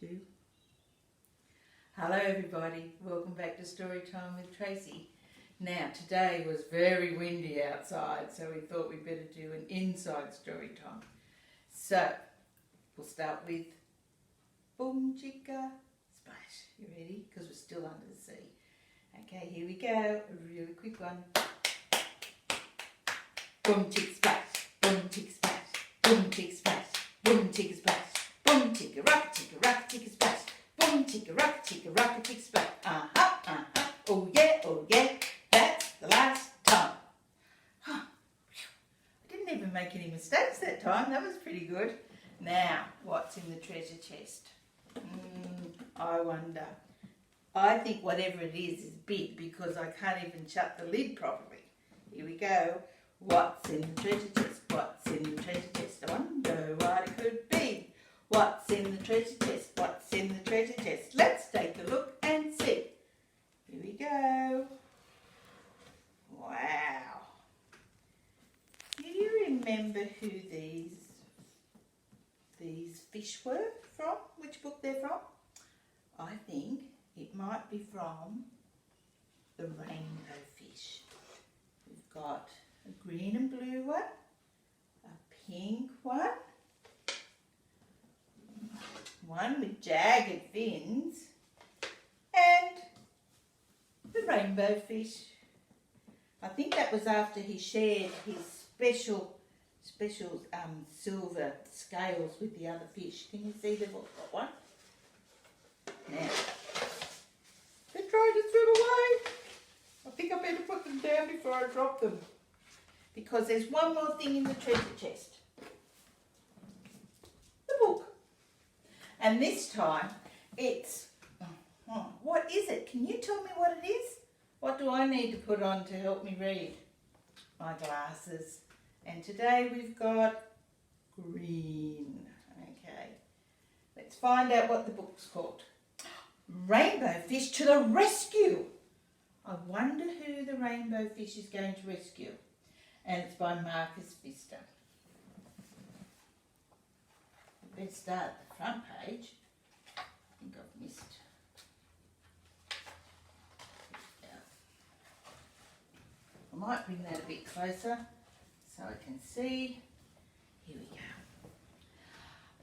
2. Hello everybody, welcome back to Story Time with Tracey. Now today was very windy outside, so we thought we'd better do an inside story time. So we'll start with Boom Chicka Splash. You ready? Because we're still under the sea. Okay, here we go, a really quick one. Boom chick splash, boom chick splash, boom chick splash, boom chick splash, boom chicka rock chicka splash, boom chicka rock chicka splash. Oh yeah, that's the last time. I didn't even make any mistakes that time, that was pretty good. Now, what's in the treasure chest? I wonder. I think whatever it is big because I can't even shut the lid properly. Here we go. What's in the treasure chest? What's in the treasure chest? I wonder what it could be. What's in the treasure chest? What's in the treasure chest? Let's take a look and see. Here we go. Wow. Do you remember who these fish were from? Which book they're from? I think it might be from the rainbow fish. We've got a green and blue one, a pink one with jagged fins, and the rainbow fish. I think that was after he shared his special silver scales with the other fish. Can you see they've all got one? Now, they tried to swim away. I think I better put them down before I drop them. Because there's one more thing in the treasure chest. The book. And this time, it's... what is it? Can you tell me what it is? What do I need to put on to help me read? My glasses. And today we've got green. Okay. Let's find out what the book's called. Rainbow Fish to the Rescue. I wonder who the rainbow fish is going to rescue. And it's by Marcus Vista. Let's start at the front page. I think I've missed. I might bring that a bit closer so I can see. Here we go.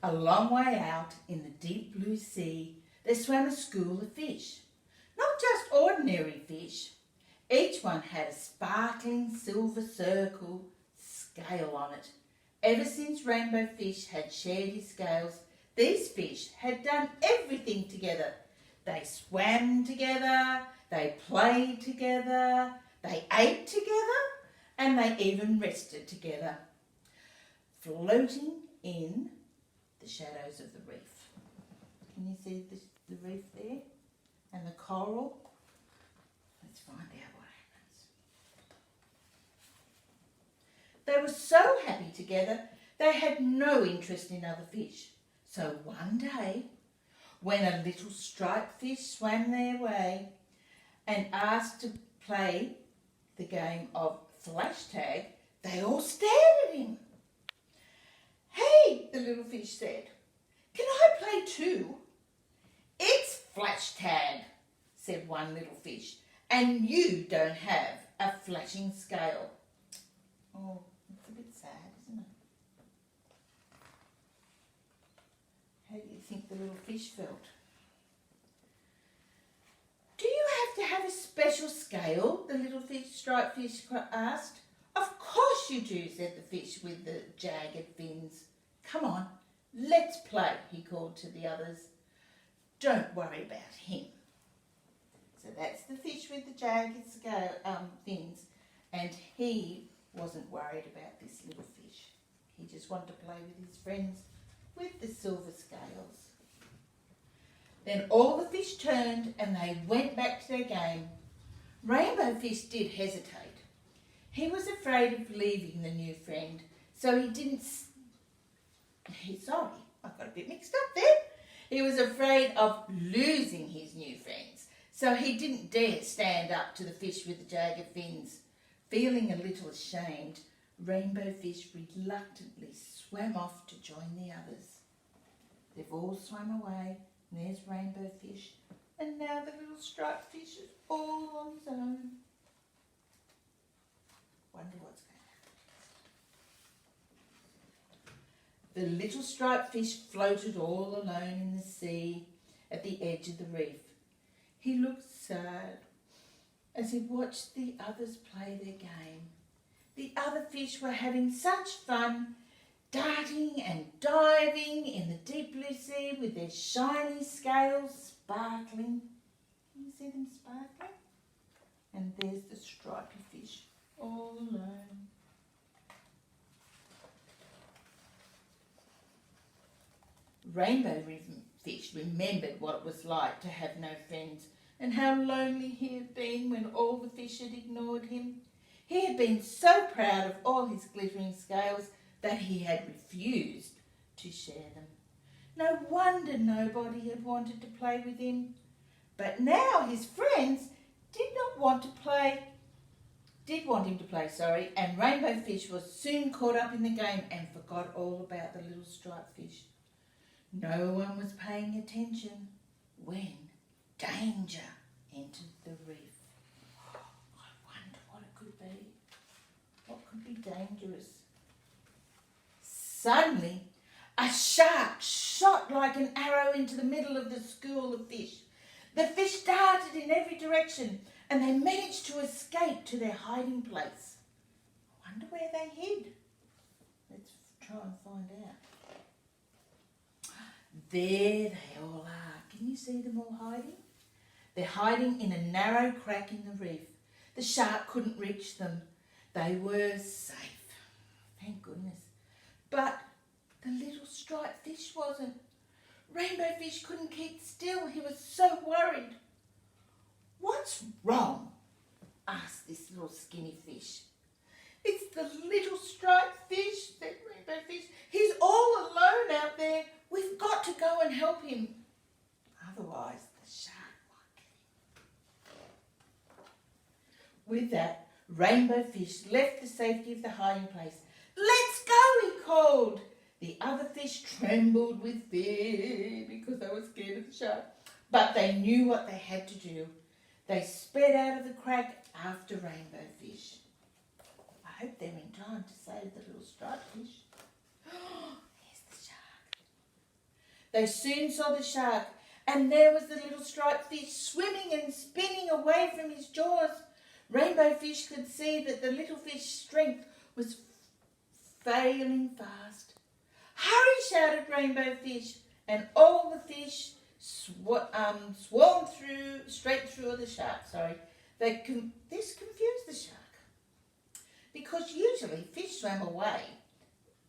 A long way out in the deep blue sea, there swam a school of fish. Not just ordinary fish. Each one had a sparkling silver circle scale on it. Ever since Rainbow Fish had shared his scales, these fish had done everything together. They swam together, they played together, they ate together, and they even rested together, floating in the shadows of the reef. Can you see the reef there? And the coral? Let's find out what happens. They were so happy together, they had no interest in other fish. So one day, when a little striped fish swam their way and asked to play the game of flash tag, they all stared at him. "Hey," the little fish said, "can I play too?" "It's flash tag," said one little fish, "and you don't have a flashing scale." Oh, it's a bit sad, isn't it? How do you think the little fish felt? "Do you have to have a special scale?" the little striped fish asked. "Of course you do," said the fish with the jagged fins. "Come on, let's play," he called to the others. "Don't worry about him." So that's the fish with the jagged fins, and he wasn't worried about this little fish. He just wanted to play with his friends with the silver scales. Then all the fish turned and they went back to their game. Rainbow Fish did hesitate. He was afraid of leaving the new friend, so he didn't... Sorry, I got a bit mixed up there. He was afraid of losing his new friends, so he didn't dare stand up to the fish with the jagged fins. Feeling a little ashamed, Rainbow Fish reluctantly swam off to join the others. They've all swum away And there's Rainbow Fish. And now the little striped fish is all on his own. Wonder what's going to happen. The little striped fish floated all alone in the sea at the edge of the reef. He looked sad as he watched the others play their game. The other fish were having such fun, darting and diving in the deep blue sea with their shiny scales sparkling. Can you see them sparkling? And there's the stripy fish all alone. Rainbow Fish remembered what it was like to have no friends and how lonely he had been when all the fish had ignored him. He had been so proud of all his glittering scales that he had refused to share them. No wonder nobody had wanted to play with him. But now his friends did want him to play, and Rainbow Fish was soon caught up in the game and forgot all about the little striped fish. No one was paying attention when danger entered the reef. Oh, I wonder what it could be. What could be dangerous? Suddenly, a shark shot like an arrow into the middle of the school of fish. The fish darted in every direction and they managed to escape to their hiding place. I wonder where they hid. Let's try and find out. There they all are. Can you see them all hiding? They're hiding in a narrow crack in the reef. The shark couldn't reach them. They were safe. Thank goodness. But the little striped fish wasn't. Rainbow Fish couldn't keep still. He was so worried. What's wrong? Asked this little skinny fish. It's the little striped fish, said Rainbow Fish. He's all alone out there. We've got to go and help him. Otherwise, the shark might get him. With that, Rainbow Fish left the safety of the hiding place. Let's go, he called. The other fish trembled with fear because they were scared of the shark. But they knew what they had to do. They sped out of the crack after Rainbow Fish. I hope they're in time to save the little striped fish. There's the shark. They soon saw the shark, and there was the little striped fish swimming and spinning away from his jaws. Rainbow Fish could see that the little fish's strength was failing fast. Hurry, shouted Rainbow Fish, and all the fish swam straight through the shark. This confused the shark because usually fish swam away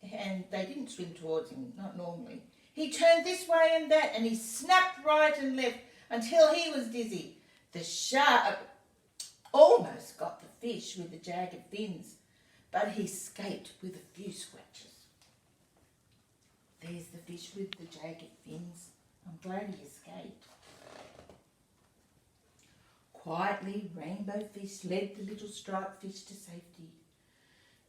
and they didn't swim towards him, not normally. He turned this way and that and he snapped right and left until he was dizzy. The shark almost got the fish with the jagged fins, but he escaped with a few scratches. There's the fish with the jagged fins. I'm glad he escaped. Quietly, Rainbow Fish led the little striped fish to safety.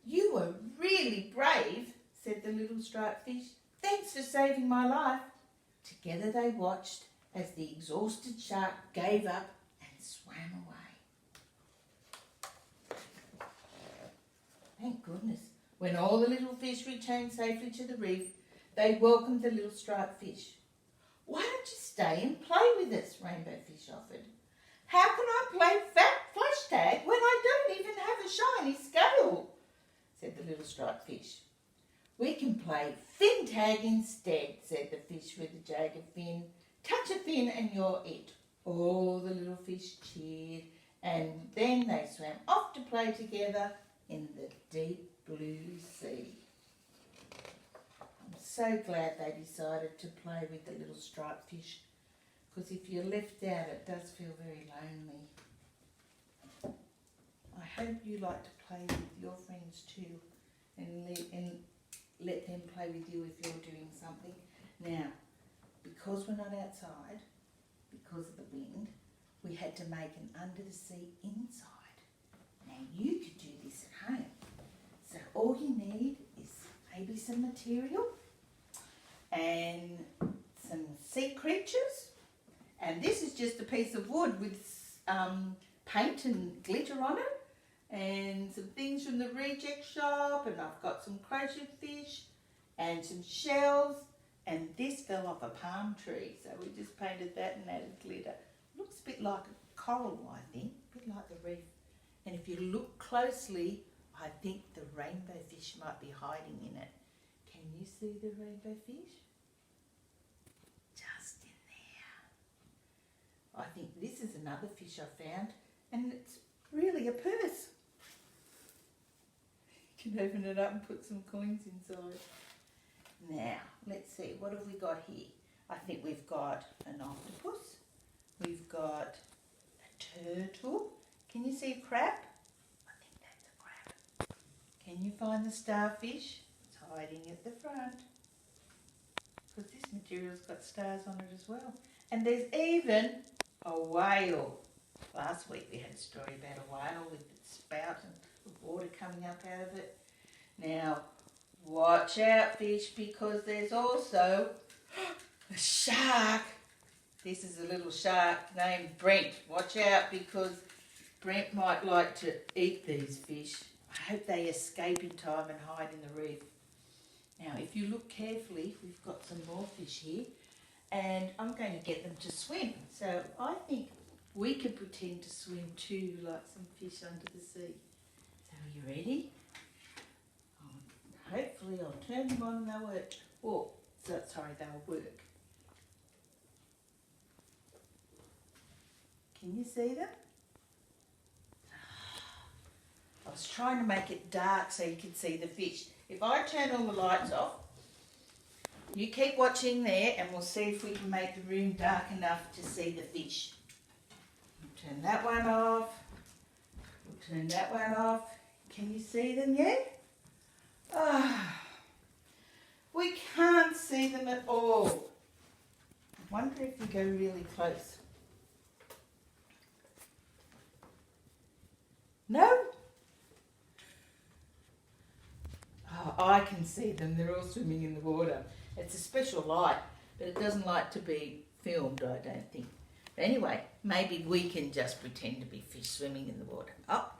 You were really brave, said the little striped fish. Thanks for saving my life. Together they watched as the exhausted shark gave up and swam away. Thank goodness. When all the little fish returned safely to the reef, they welcomed the little striped fish. Why don't you stay and play with us? Rainbow Fish offered. How can I play flash tag when I don't even have a shiny scale? Said the little striped fish. We can play fin tag instead, said the fish with the jagged fin. Touch a fin and you're it. All the little fish cheered, and then they swam off to play together in the deep blue sea. I'm so glad they decided to play with the little striped fish, because if you're left out, it does feel very lonely. I hope you like to play with your friends too, and let them play with you if you're doing something. Now, because we're not outside, because of the wind, we had to make an under the sea inside. Now you could do this at home. So all you need is maybe some material and some sea creatures. And this is just a piece of wood with paint and glitter on it. And some things from the reject shop. And I've got some crochet fish and some shells. And this fell off a palm tree. So we just painted that and added glitter. Looks a bit like a coral, I think. A bit like the reef. And if you look closely, I think the rainbow fish might be hiding in it. Can you see the rainbow fish? Just in there. I think this is another fish I found, and it's really a purse. You can open it up and put some coins inside. Now, let's see, what have we got here? I think we've got an octopus. We've got a turtle. Can you see a crab? I think that's a crab. Can you find the starfish? It's hiding at the front. Because this material's got stars on it as well. And there's even a whale. Last week we had a story about a whale with its spout and the water coming up out of it. Now, watch out, fish, because there's also a shark. This is a little shark named Brent. Watch out, because Brent might like to eat these fish. I hope they escape in time and hide in the reef. Now, if you look carefully, we've got some more fish here, and I'm going to get them to swim. So I think we could pretend to swim too, like some fish under the sea. So are you ready? Hopefully I'll turn them on and they'll work. Oh, sorry, they'll work. Can you see them? I was trying to make it dark so you could see the fish. If I turn all the lights off, you keep watching there and we'll see if we can make the room dark enough to see the fish. We'll turn that one off. We'll turn that one off. Can you see them yet? We can't see them at all. I wonder if we go really close. No? Oh, I can see them. They're all swimming in the water. It's a special light, but it doesn't like to be filmed, I don't think. But anyway, maybe we can just pretend to be fish swimming in the water. Oh,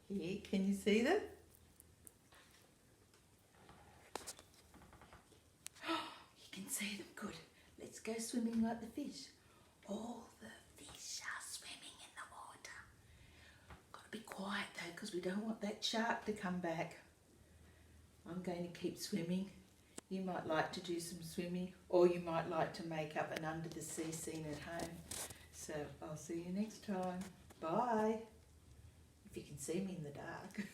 here, can you see them? You can see them, good. Let's go swimming like the fish. All the fish are swimming in the water. Got to be quiet though, because we don't want that shark to come back. I'm going to keep swimming. You might like to do some swimming, or you might like to make up an under the sea scene at home. So I'll see you next time. Bye. If you can see me in the dark.